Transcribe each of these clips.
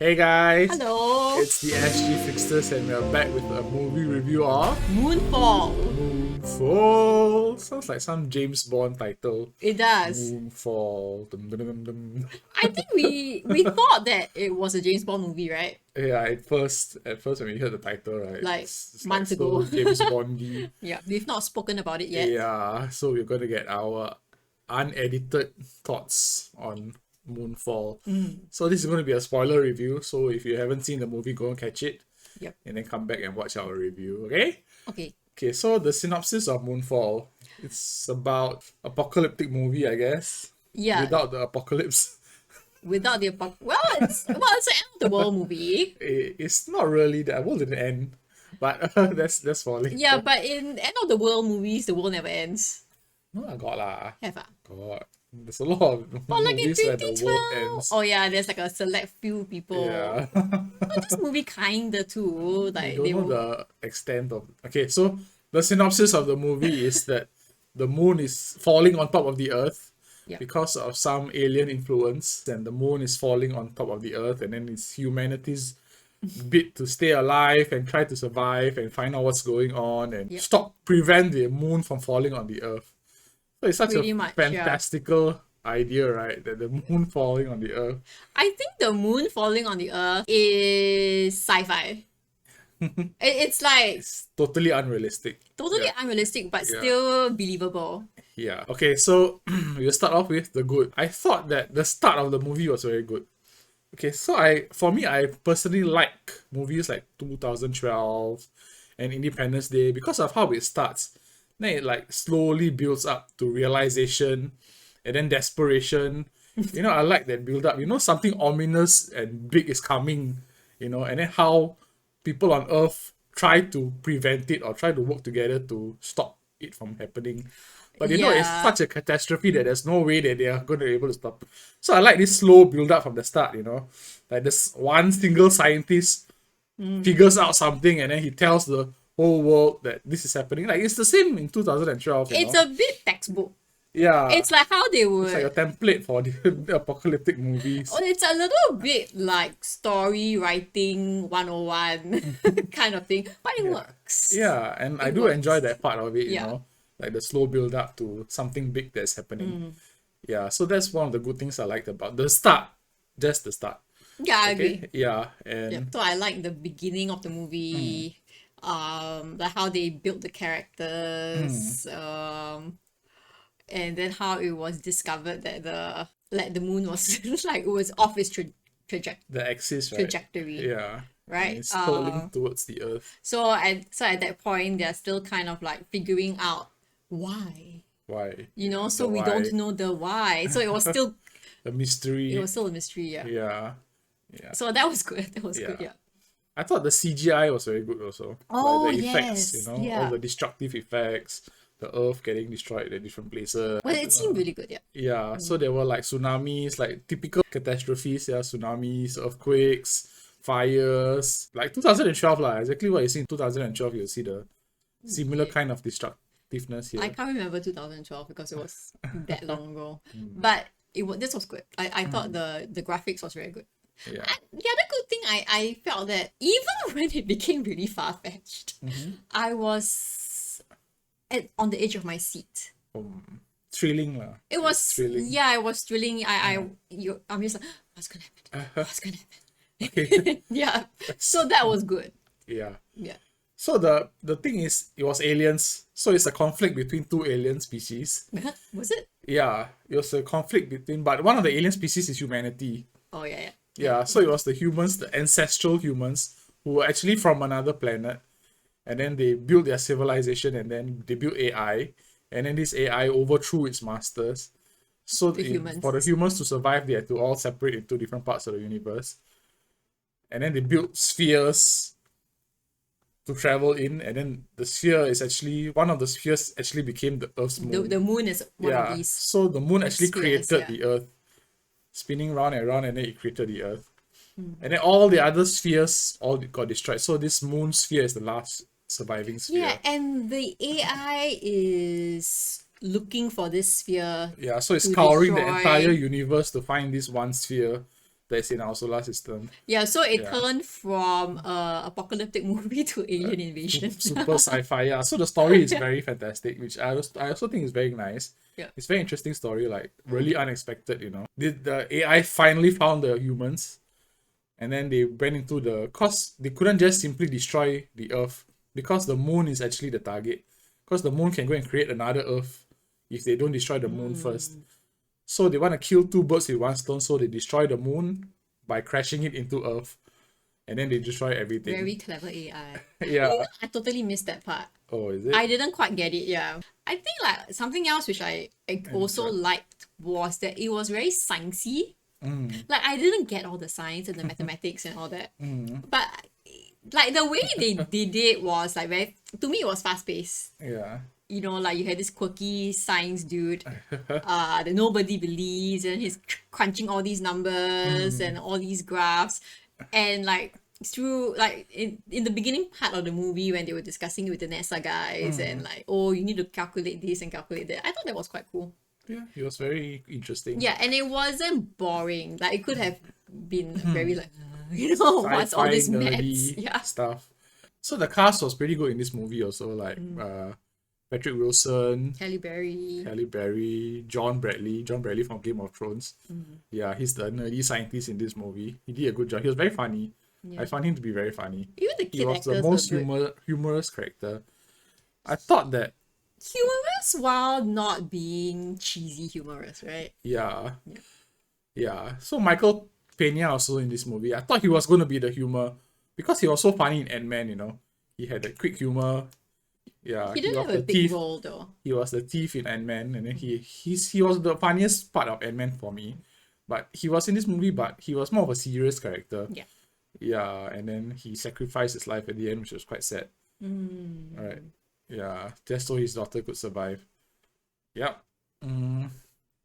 Hey guys, Hello. it's the SG Flixters and we are back with a movie review of Moonfall. Moonfall. Sounds like some James Bond title. It does. Moonfall. Dum, dum, dum, dum. I think we thought that it was a James Bond movie, right? Yeah, at first when we heard the title, right? Like, it's months so ago. James Bondy. Yeah, we've not spoken about it yet. Yeah, so we're gonna get our unedited thoughts on Moonfall. So this is going to be a spoiler review. So if you haven't seen the movie, go and catch it. Yep. And then come back and watch our review. Okay. Okay. Okay. So the synopsis of Moonfall. It's about apocalyptic movie, I guess. Yeah. Without the apocalypse. Without the it's an end of the world movie. It's not really the world didn't end, but that's for later. Yeah, but in end of the world movies, the world never ends. No, I got lah. Have I? God. There's a lot of But like in movies where the world 2012. ends. Oh yeah, there's like a select few people. Yeah. But this movie kinda too. I Like don't they know were the extent of. Okay, so the synopsis of the movie is that the moon is falling on top of the earth Yeah. because of some alien influence, and the moon is falling on top of the earth, and then it's humanity's bit to stay alive and try to survive and find out what's going on and Yep. prevent the moon from falling on the earth. So it's such Pretty a much, yeah. fantastical idea, right? That the moon falling on the earth. I think the moon falling on the earth is sci-fi. It's like It's totally unrealistic. totally Yeah. unrealistic, but Yeah. still believable. Yeah. Okay, so we'll start off with the good. I thought that the start of the movie was very good. Okay, so I personally like movies like 2012 and Independence Day because of how it starts. Then it like slowly builds up to realization and then desperation. I like that build up. Something ominous and big is coming, and then how people on Earth try to prevent it or try to work together to stop it from happening. But it's Yeah. such a catastrophe that there's no way that they are going to be able to stop. So I like this slow build up from the start, Like this one single scientist figures out something and then he tells the whole world that this is happening. Like it's the same in 2012, It's a bit textbook. yeah. It's like how they It's would. like a template for the apocalyptic movies. Oh, it's a little bit like story writing 101 kind of thing, but it works. Yeah, and I It do works. enjoy that part of it, Yeah. Like the slow build up to something big that's happening. Yeah, so that's one of the good things I liked about the start. Just the start. Yeah, I agree. Okay? Yeah, and Yeah. So I like the beginning of the movie, like how they built the characters, and then how it was discovered that the moon was like it was off its the axis, right? trajectory. Yeah. Right? And it's hurtling towards the earth. So at that point they're still kind of like figuring out why. Why? So The we why. don't know the why. So it was still The mystery. a mystery, yeah. Yeah. Yeah. So that was good. That was good, Yeah. yeah. I thought the CGI was very good also. Oh, Like the effects, yes, all yeah. the destructive effects, the earth getting destroyed at different places. Well, it seemed really good, yeah. Yeah, so there were like tsunamis, like typical catastrophes, yeah, tsunamis, earthquakes, fires. Like 2012, exactly what you see in 2012, you'll see the similar kind of destructiveness here. I can't remember 2012 because it was that long ago. But this was good. I thought the graphics was very good. Yeah. And the other good thing I felt that even when it became really far-fetched, I was on the edge of my seat. Thrilling lah. It was thrilling. yeah, it was thrilling. I'm just like, what's gonna happen? What's gonna happen? Yeah. So that was good. Yeah. Yeah. So the thing is, it was aliens. So it's a conflict between two alien species. Was it? Yeah, it was a conflict between, but one of the alien species is humanity. Oh yeah, yeah. Yeah, so it was the humans, the ancestral humans, who were actually from another planet. And then they built their civilization and then they built AI. And then this AI overthrew its masters. So humans. for the humans to survive, they had to all separate into different parts of the universe. And then they built spheres to travel in. And then the sphere is actually, one of the spheres actually became the Earth's moon. The moon is one of these. So the moon actually spheres, created yeah. the Earth, spinning round and round, and then it created the Earth. And then all the other spheres all got destroyed. So this moon sphere is the last surviving sphere. Yeah, and the AI is looking for this sphere. Yeah, so it's to scouring the destroy- entire universe to find this one sphere that's in our solar system. Yeah, so it Yeah. turned from apocalyptic movie to alien invasion. Super sci-fi. Yeah. So the story is very fantastic, which I also think is very nice. Yeah. It's very interesting story, like really unexpected. You know, did the AI finally found the humans, and then they went into cause they couldn't just simply destroy the Earth because the moon is actually the target. Because the moon can go and create another Earth if they don't destroy the moon first. So they want to kill two birds with one stone, so they destroy the moon by crashing it into Earth, and then they destroy everything. Very clever AI. Yeah. I totally missed that part. Oh, is it? I didn't quite get it, yeah. I think like something else which I also liked was that it was very sciencey. Like I didn't get all the science and the mathematics and all that. But like the way they did it was like very, to me it was fast paced. Yeah. You know, like you had this quirky science dude that nobody believes, and he's crunching all these numbers and all these graphs, and like through like in the beginning part of the movie when they were discussing it with the NASA guys and like, oh, you need to calculate this and calculate that. I thought that was quite cool. Yeah, it was very interesting. Yeah, and it wasn't boring. Like it could have been very like, you know, what's all this Sci-fi, maths? nerdy Yeah. stuff. So the cast was pretty good in this movie also, like Patrick Wilson, Halle Berry. Halle Berry, John Bradley from Game of Thrones. Yeah, he's the nerdy scientist in this movie. He did a good job. He was very funny. Yeah. I found him to be very funny. Even the He kid was the actors most were good. humorous character. I thought that, Humorous while not being cheesy humorous, right? yeah. So Michael Peña also in this movie. I thought he was going to be the humor because he was so funny in Ant-Man, you know. He had that quick humor. Yeah, He didn't was have a the big thief. role though. He was the thief in Ant-Man, and then he was the funniest part of Ant-Man for me. But he was in this movie, but he was more of a serious character. Yeah. Yeah, and then he sacrificed his life at the end, which was quite sad. Alright. Yeah, just so his daughter could survive. Yep.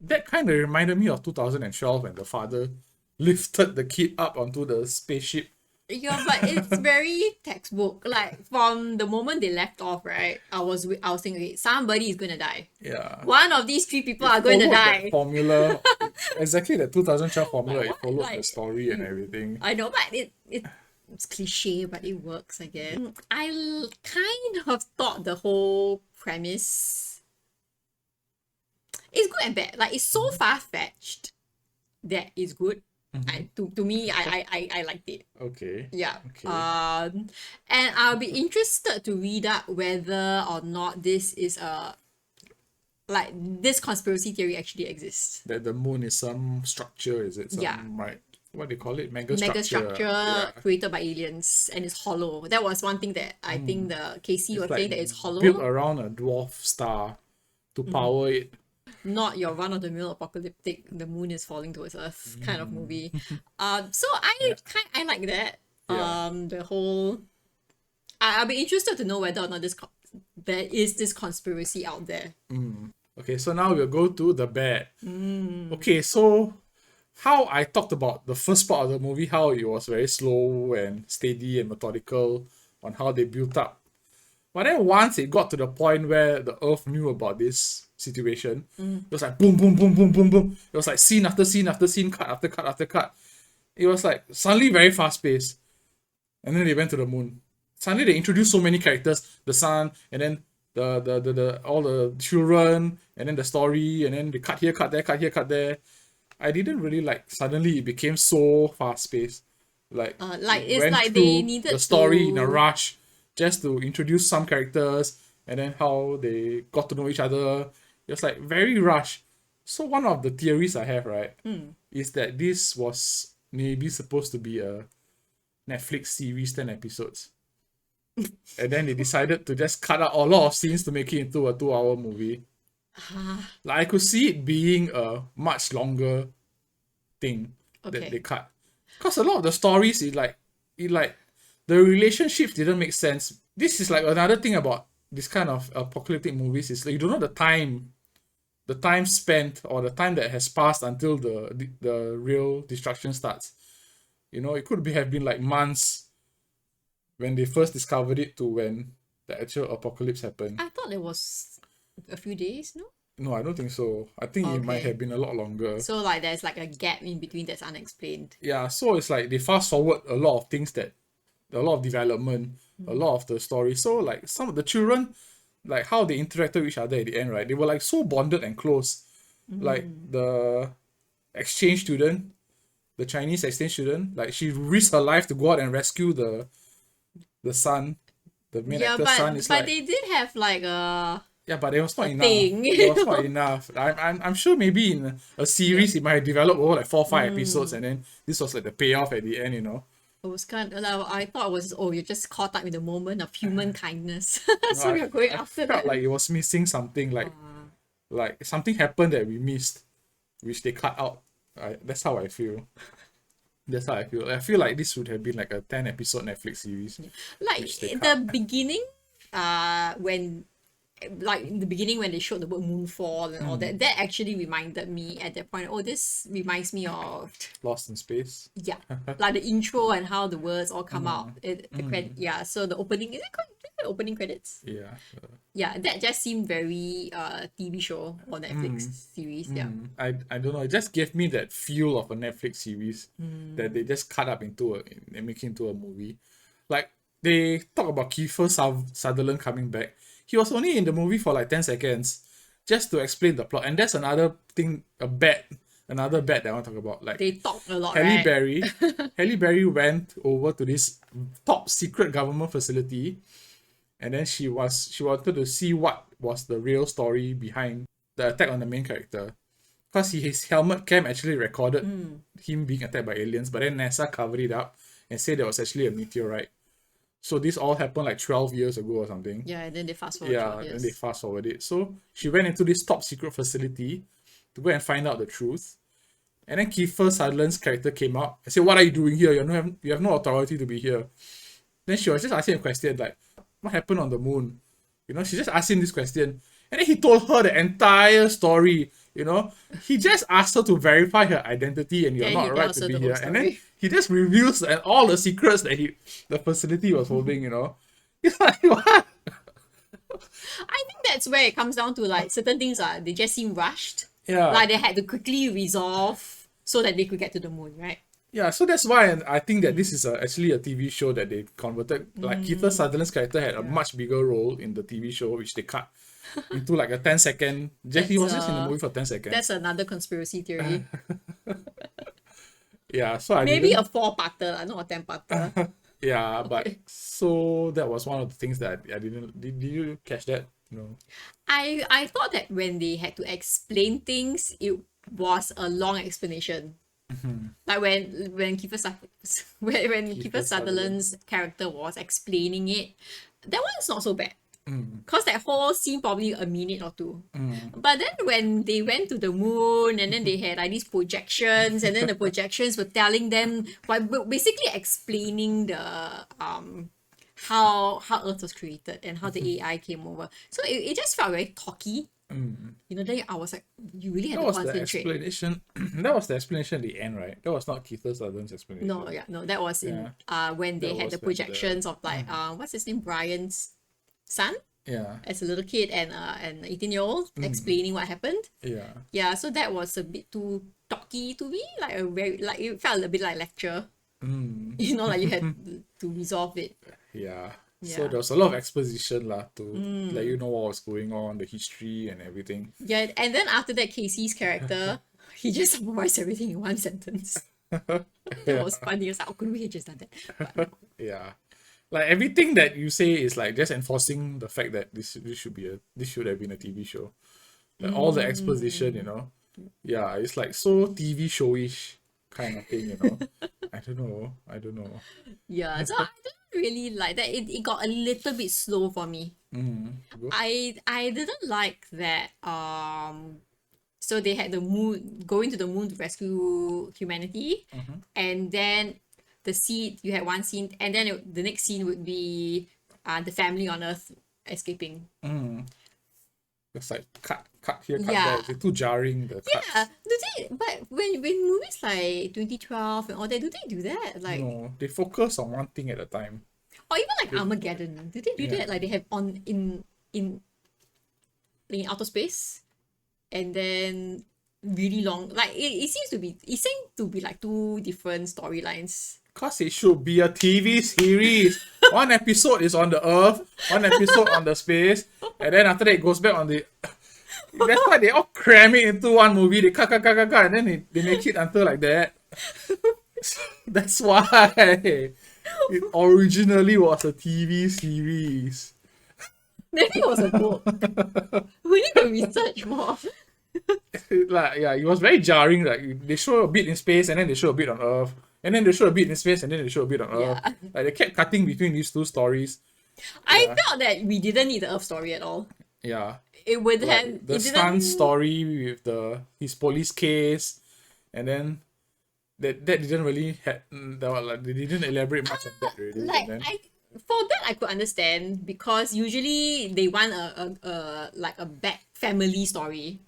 That kind of reminded me of 2012 when the father lifted the kid up onto the spaceship. Yeah, but it's very textbook. Like from the moment they left off, right? I was thinking, okay, somebody is gonna die. Yeah. One of these three people are going to Followed die. that formula. Exactly the 2012 formula. Like It what? followed Like- the story and everything. I know, but it's cliche, but it works, I guess. Kind of thought the whole premise is good and bad. Like it's so far-fetched that it's good. To me, I liked it. Okay. Yeah. Okay. And I'll be interested to read up whether or not this is like this conspiracy theory actually exists. That the moon is some structure, is it? Some, Yeah. Right. What do they call it? Mega Mega structure. structure Yeah. created by aliens and it's hollow. That was one thing that I think the Casey was It's saying that it's hollow. built around a dwarf star to power it. Not your run-of-the-mill apocalyptic, the moon is falling towards Earth kind of movie. So I like that. Yeah. The whole I'll be interested to know whether or not there is this conspiracy out there. Okay, so now we'll go to the bad. Okay, so how I talked about the first part of the movie, how it was very slow and steady and methodical on how they built up. But then once it got to the point where the Earth knew about this situation, it was like boom, boom, boom, boom, boom, boom. It was like scene after scene after scene, cut after cut after cut. It was like suddenly very fast paced. And then they went to the moon. Suddenly they introduced so many characters, the sun, and then the all the children, and then the story, and then they cut here, cut there, cut here, cut there. I didn't really like suddenly it became so fast paced. Like It's went like they through needed the story in a to- rush just to introduce some characters and then how they got to know each other. It was like very rushed. So one of the theories I have, right, is that this was maybe supposed to be a Netflix series, 10 episodes. And then they decided to just cut out a lot of scenes to make it into a 2-hour movie. Like I could see it being a much longer thing Okay. that they cut. Because a lot of the stories the relationships didn't make sense. This is like another thing about this kind of apocalyptic movies is like you don't know the time spent or the time that has passed until the real destruction starts. You know, it could have been like months when they first discovered it to when the actual apocalypse happened. I thought it was a few days, no? No, I don't think so. I think it might Okay. have been a lot longer. So like there's like a gap in between that's unexplained. Yeah, so it's like they fast forward a lot of things, that a lot of development, a lot of the story. So like some of the children, like how they interacted with each other at the end, right? They were like so bonded and close. Like the exchange student, the Chinese exchange student, like she risked her life to go out and rescue the son, the main Yeah, actor's son. Is but like, they did have like yeah, but it was not a enough. thing. It was not enough. I'm sure maybe in a Yeah. series it might have developed over like 4 or 5 episodes, and then this was like the payoff at the end, you know. It was kind of like, I thought it was, oh, you're just caught up in the moment of human kindness. You know, So you're going I after felt that. like it was missing something, like something happened that we missed, which they cut out. That's how I feel. That's how I feel. I feel like this would have been like a 10 episode Netflix series, Like which they in cut. the beginning, when like in the beginning when they showed the word moonfall and all that, that actually reminded me at that point, oh, this reminds me of, Lost in Space. yeah, like the intro and how the words all come out. The credit, yeah. So the opening, is it called the opening credits? Yeah. Yeah, that just seemed very TV show or Netflix series. Yeah. I don't know. It just gave me that feel of a Netflix series that they just cut up into and make into a movie. Like they talk about Kiefer Sutherland coming back. He was only in the movie for like 10 seconds just to explain the plot. And that's another thing, another bet that I want to talk about. Like They talk a lot, Halle right? Berry. Halle Berry went over to this top secret government facility, and then she wanted to see what was the real story behind the attack on the main character. Because his helmet cam actually recorded him being attacked by aliens, but then NASA covered it up and said it was actually a meteorite. So this all happened like 12 years ago or something. Yeah, and then they fast forward Yeah, 12 and years. they fast forward it. So she went into this top secret facility to go and find out the truth. And then Kiefer Sutherland's character came out and said, "What are you doing here? You have no authority to be here." Then she was just asking a question like, "What happened on the moon?" You know, she just asked him this question. And then he told her the entire story. You know, he just asked her to verify her identity, and you're Then he not right tells to her be the here. whole And then story. he just reveals all the secrets that the facility was holding. You know, it's like what? I think that's where it comes down to like certain things are they just seem rushed. Yeah. Like they had to quickly resolve so that they could get to the moon, right? Yeah, so that's why I think that this is actually a TV show that they converted. Like Kiefer Sutherland's character had a much bigger role in the TV show, which they cut into like a 10-second. He was just in the movie for 10 seconds. That's another conspiracy theory. Yeah, so I Maybe didn't. a 4-parter, not a 10-parter. Yeah, but Okay. so that was one of the things that I didn't. Did you catch that? No. I thought that when they had to explain things, it was a long explanation. Like when Kiefer Sutherland's character was explaining it, that one's not so bad. Cause that whole scene probably a minute or two. But then when they went to the moon and then they had like these projections and then the projections were telling them basically explaining the how Earth was created and how the AI came over. So it just felt very talky. You know, then I was like, you really had That to was the concentrate. explanation. That was the explanation at the end, right? That was not Kiefer Sutherland's explanation. No, that was in when they That had was the when projections of like what's his name, Brian's son Yeah, as a little kid and an 18-year-old explaining what happened. yeah. Yeah, so that was a bit too talky to me, like a very like it felt a bit like lecture. You know, like you had to resolve it. Yeah. So Yeah. there was a lot of exposition lah to let you know what was going on, the history and everything. Yeah, and then after that, Casey's character, he just summarized everything in one sentence. That was funny. It was like, oh, couldn't we have just done that? But, Yeah. Like everything that you say is like just enforcing the fact that this should have been a TV show. Like all the exposition, you know. Yeah, it's like so TV showish kind of thing, you know. I don't know. yeah, so I didn't really like that. It got a little bit slow for me. Go. I didn't like that so they had the moon going to the moon to rescue humanity, and then you had one scene and then the next scene would be the family on Earth escaping. It's like cut here, cut Yeah. there. It's too jarring, the cuts. Yeah, but when movies like 2012 and all that, do they do that? Like, No, they focus on one thing at a time. or even like Armageddon, do they do Yeah. that? Like they have in outer space, and then really long. Like it seems to be like two different storylines. Cause it should be a TV series. One episode is on the Earth, one episode on the space, and then after that it goes back on the. That's why they all cram it into one movie. They cut, and then they make it until like that. That's why it originally was a TV series. Maybe it was a book. We need to research more. Like yeah, it was very jarring. Like they show a bit in space and then they show a bit on Earth, and then they show a bit in space and then they show a bit on Earth. Yeah. Like they kept cutting between these two stories. I felt that we didn't need the Earth story at all. Yeah, It would like have the it stunt didn't. story with his police case, and then that didn't really they didn't elaborate much on that really. Like And then, for that I could understand because usually they want a like a back family story.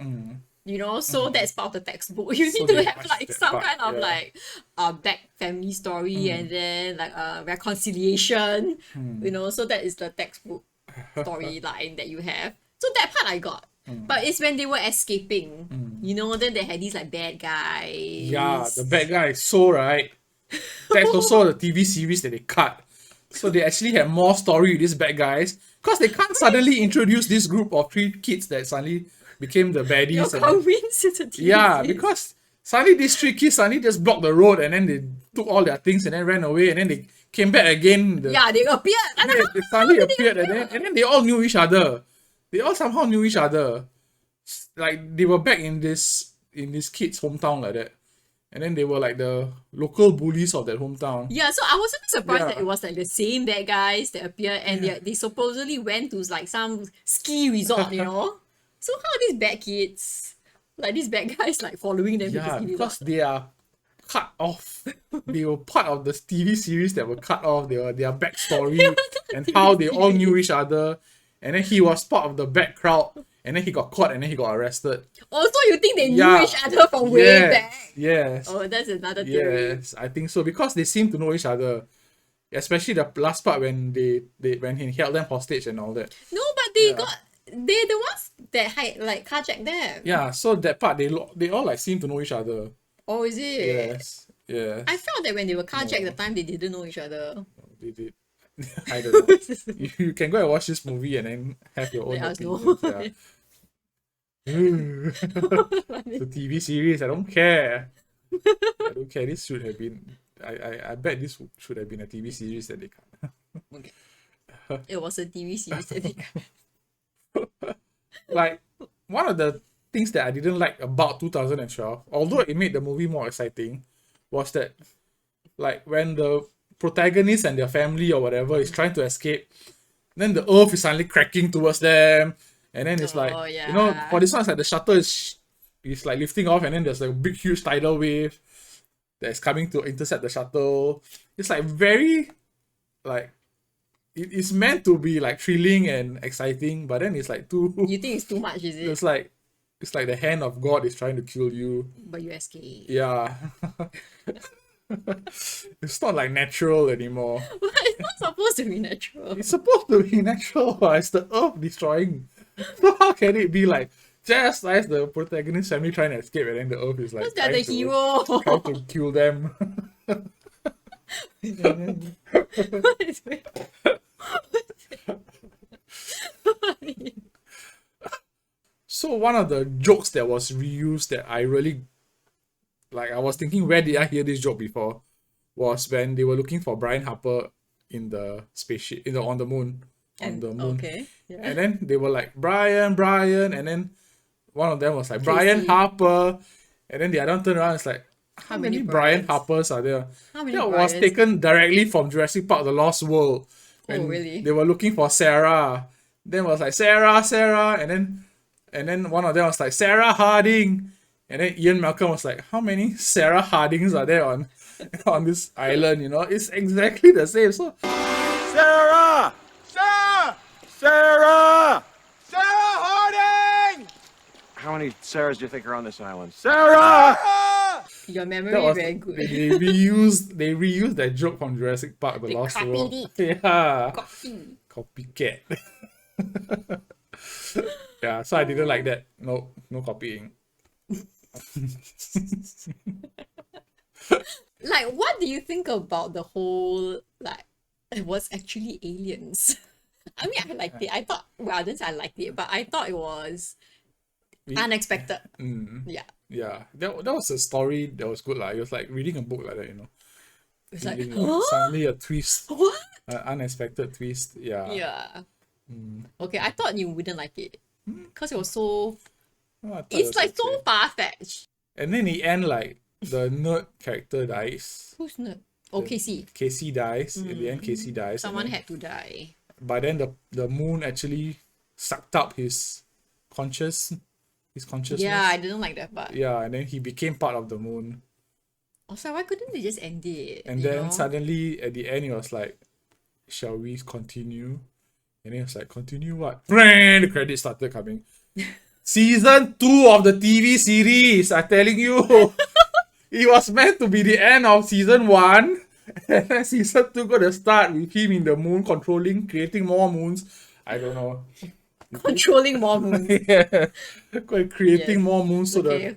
You know, so that's part of the textbook. You So need to they have match like that some part, kind of yeah. like a back family story and then like a reconciliation. You know, so that is the textbook storyline that you have. So that part I got. But it's when they were escaping. You know, then they had these like bad guys. yeah, the bad guy is so right. That's also the TV series that they cut. So they actually had more story with these bad guys. Because they can't suddenly introduce this group of 3 kids that suddenly became the You're baddies. And then, convinced it's a TV yeah, series. because suddenly these 3 kids suddenly just blocked the road and then they took all their things and then ran away and then they came back again. Yeah, they appeared. And They suddenly appeared and then they all knew each other. They all somehow knew each other. Like they were back in this kid's hometown like that. And then they were like the local bullies of that hometown. yeah, so I was a bit surprised Yeah. that it was like the same bad guys that appeared and they supposedly went to like some ski resort, you know? So how are these bad kids? Like these bad guys like following them to the Yeah, ski because resort? they are cut off. They were part of the TV series that were cut off. They were their backstory and how they all knew each other. And then he was part of the bad crowd. And then he got caught and then he got arrested. Also, you think they knew Yeah. each other from way Yes, back? yes. Oh, that's another theory. Yes, I think so because they seem to know each other, especially the last part when when he held them hostage and all that. No, but they Yeah. they're the ones that like carjacked them. Yeah, so that part they all like seem to know each other. Oh, is it? Yes, yes. I felt that when they were carjacked, the time they didn't know each other. They did. I don't know. You can go and watch this movie and then have your own Let us know. opinions. Yeah. The TV series, I don't care. I don't care. This should have been. I bet this should have been a TV series that they cut. Okay. It was a TV series that they Like one of the things that I didn't like about 2012, although it made the movie more exciting, was that like when the protagonist and their family or whatever is trying to escape, then the earth is suddenly cracking towards them, and then it's like Oh, you know, yeah. for this one it's like the shutter is like lifting off and then there's like a big huge tidal wave that's coming to intercept the shuttle. It's like very like it's meant to be like thrilling and exciting, but then it's like too You think it's too much, is it? it's like the hand of God is trying to kill you. But you escape. Yeah. It's not like natural anymore. But it's not supposed to be natural. It's supposed to be natural, but it's the earth destroying. So how can it be like just as the protagonist family trying to escape and then the earth is like Because they're the hero. trying to kill them? It's weird. So one of the jokes that was reused that I really like, I was thinking, where did I hear this joke before? Was when they were looking for Brian Harper in the spaceship, on the moon. Okay. Yeah. And then they were like, Brian, and then one of them was like, Brian Tracy. Harper. And then the other one turned around and it's like, how many Brian Brians? Harpers are there? How many That Brians? was taken directly from Jurassic Park, The Lost World. When really? They were looking for Sarah. Then it was like, Sarah. And then one of them was like, Sarah Harding. And then Ian Malcolm was like, how many Sarah Hardings are there on this island? You know, it's exactly the same. So Sarah! Sarah Harding! How many Sarahs do you think are on this island? Sarah! Your memory that was very good. they reused that joke from Jurassic Park, The They Lost copied World. it. Yeah. Copy. Copycat. Yeah, so I didn't like that. No, no copying. Like, what do you think about the whole, like, it was actually aliens? I mean, I liked it. I thought, well, I didn't say I liked it, but I thought it was unexpected. Yeah. Yeah, that was a story that was good. It was like reading a book like that, you know. It's like, Reading huh? suddenly a twist, What? an unexpected twist. Yeah. Yeah. Okay, I thought you wouldn't like it. Because it was so, Oh, I thought it it's was like so okay. far-fetched. And then in the end, like the nerd character dies. Who's not? Oh, Casey. Casey dies. In the end, Casey dies. and Someone then- had to die. But then the moon actually sucked up his consciousness. Yeah, I didn't like that part. Yeah, and then he became part of the moon. Also, why couldn't they just end it? And you then know? suddenly at the end it was like, shall we continue? And then it was like, continue what? The credits started coming. Season 2 of the TV series, I'm telling you. It was meant to be the end of season 1. And then season 2 gonna start with him in the moon controlling, creating more moons. I don't know. Controlling more moons. Yeah. Creating Yes. more moons so Okay.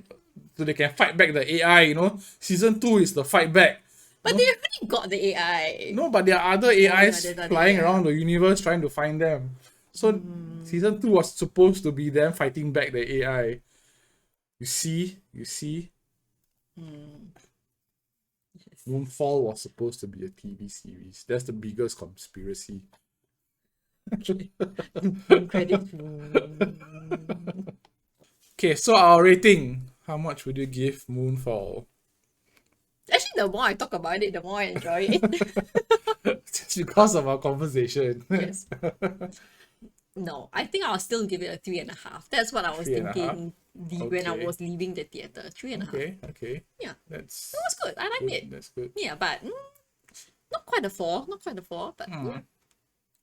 so they can fight back the AI, you know. Season 2 is the fight back. But they already got the AI. No, but there are other AIs there's other flying AI. around the universe trying to find them. So season 2 was supposed to be them fighting back the AI. You see? Moonfall was supposed to be a TV series. That's the biggest conspiracy. Credit. Okay, so our rating. How much would you give Moonfall? Actually, the more I talk about it, the more I enjoy it. Just because of our conversation. Yes. No, I think I'll still give it a 3.5. That's what I was 3.5? thinking when I Okay. was leaving the theater. 3.5. Okay. Yeah. That's It was good. I liked good. it. That's good. Yeah, but not quite a 4. Not quite a 4, but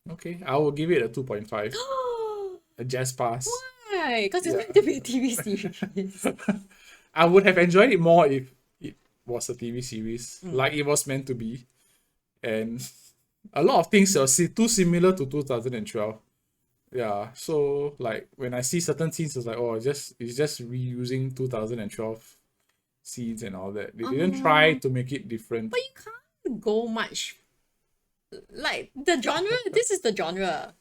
Okay, I will give it a 2.5. A jazz pass. why? Because it's Yeah. meant to be a TV series. I would have enjoyed it more if it was a TV series, like it was meant to be. And a lot of things are too similar to 2012. Yeah, so like when I see certain scenes, it's like, oh, it's just reusing 2012 scenes and all that. They didn't try to make it different. But you can't go much. Like, the genre, this is the genre.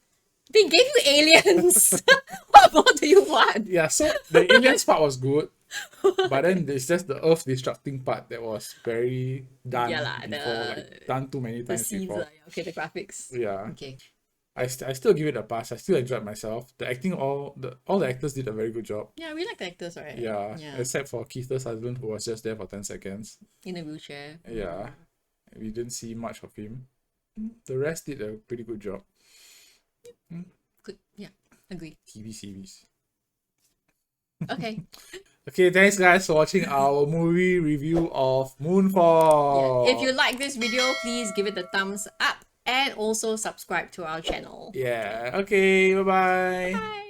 They gave you aliens. What more do you want? Yeah, so the aliens part was good, but then it's just the Earth destructing part that was very done Yeah lah, before, done too many The times scenes, before. okay, the graphics. Yeah, Okay. I still give it a pass. I still enjoyed myself. The acting, all the actors did a very good job. Yeah, we like the actors, right? Yeah, Yeah. except for Keith Sutherland, who was just there for 10 seconds. In a wheelchair. Yeah, we didn't see much of him. The rest did a pretty good job. Good. Yeah, agree. TV series. Okay. Okay, thanks guys for watching our movie review of Moonfall. Yeah. If you like this video, please give it a thumbs up and also subscribe to our channel. Yeah, okay, bye-bye. Bye.